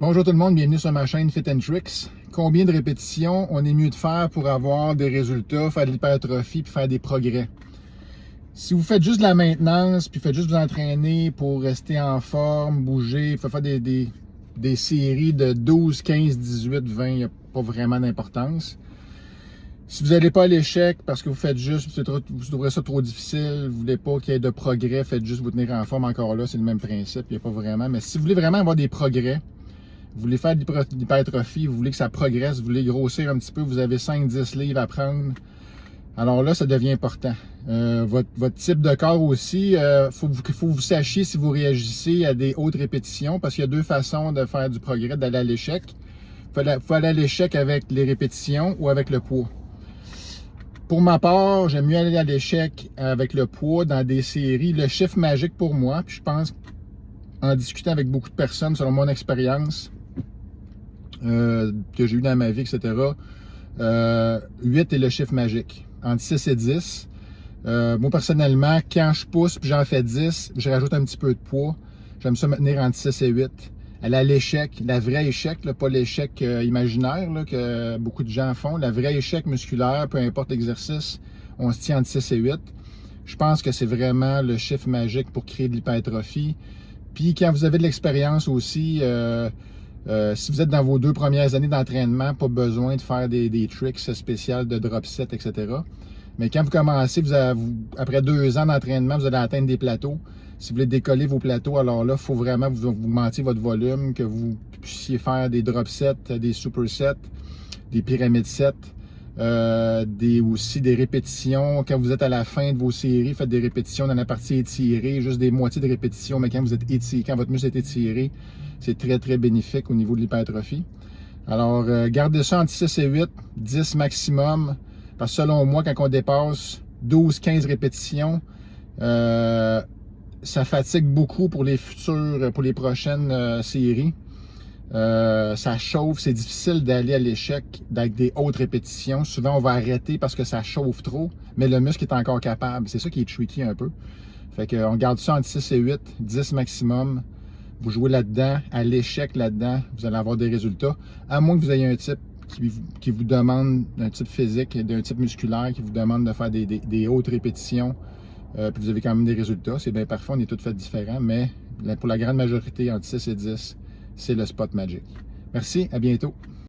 Bonjour tout le monde, bienvenue sur ma chaîne Fit & Tricks. Combien de répétitions on est mieux de faire pour avoir des résultats, faire de l'hypertrophie puis faire des progrès? Si vous faites juste de la maintenance puis faites juste vous entraîner pour rester en forme, bouger, faire des séries de 12, 15, 18, 20, il n'y a pas vraiment d'importance. Si vous n'allez pas à l'échec parce que vous faites juste, vous trouvez ça trop difficile, vous ne voulez pas qu'il y ait de progrès, faites juste vous tenir en forme, encore là, c'est le même principe, il n'y a pas vraiment. Mais si vous voulez vraiment avoir des progrès, vous voulez faire de l'hypertrophie, vous voulez que ça progresse, vous voulez grossir un petit peu, vous avez 5-10 livres à prendre, alors là, ça devient important. Votre type de corps aussi, il faut que vous sachiez si vous réagissez à des hautes répétitions, parce qu'il y a deux façons de faire du progrès, d'aller à l'échec. Il faut aller à l'échec avec les répétitions ou avec le poids. Pour ma part, j'aime mieux aller à l'échec avec le poids dans des séries. Le chiffre magique pour moi, puis je pense, en discutant avec beaucoup de personnes, selon mon expérience, que j'ai eu dans ma vie, etc. 8 est le chiffre magique. Entre 6 et 10. Moi, personnellement, quand je pousse et j'en fais 10, je rajoute un petit peu de poids. J'aime ça me tenir entre 6 et 8. Aller à l'échec, la vraie échec, là, pas l'échec imaginaire là, que beaucoup de gens font. La vraie échec musculaire, peu importe l'exercice, on se tient entre 6 et 8. Je pense que c'est vraiment le chiffre magique pour créer de l'hypertrophie. Puis quand vous avez de l'expérience aussi, si vous êtes dans vos 2 premières années d'entraînement, pas besoin de faire des tricks spéciaux de drop set, etc. Mais quand vous commencez, après 2 ans d'entraînement, vous allez atteindre des plateaux. Si vous voulez décoller vos plateaux, alors là, il faut vraiment vous augmenter votre volume, que vous puissiez faire des drop sets, des super sets, des pyramides sets, aussi des répétitions. Quand vous êtes à la fin de vos séries, faites des répétitions dans la partie étirée, juste des moitiés de répétitions, mais quand vous êtes étiré, quand votre muscle est étiré, c'est très, très bénéfique au niveau de l'hypertrophie. Alors, gardez ça entre 6 et 8, 10 maximum, parce que selon moi, quand on dépasse 12, 15 répétitions, ça fatigue beaucoup pour les prochaines séries. Ça chauffe, c'est difficile d'aller à l'échec avec des hautes répétitions. Souvent, on va arrêter parce que ça chauffe trop, mais le muscle est encore capable. C'est ça qui est tricky un peu. Fait qu'on garde ça entre 6 et 8, 10 maximum. Vous jouez là-dedans, à l'échec là-dedans, vous allez avoir des résultats. À moins que vous ayez un type qui vous demande, un type physique, d'un type musculaire qui vous demande de faire des hautes répétitions, puis vous avez quand même des résultats. C'est bien parfait, on est tous fait différents, mais pour la grande majorité, entre 6 et 10, c'est le spot magic. Merci, à bientôt.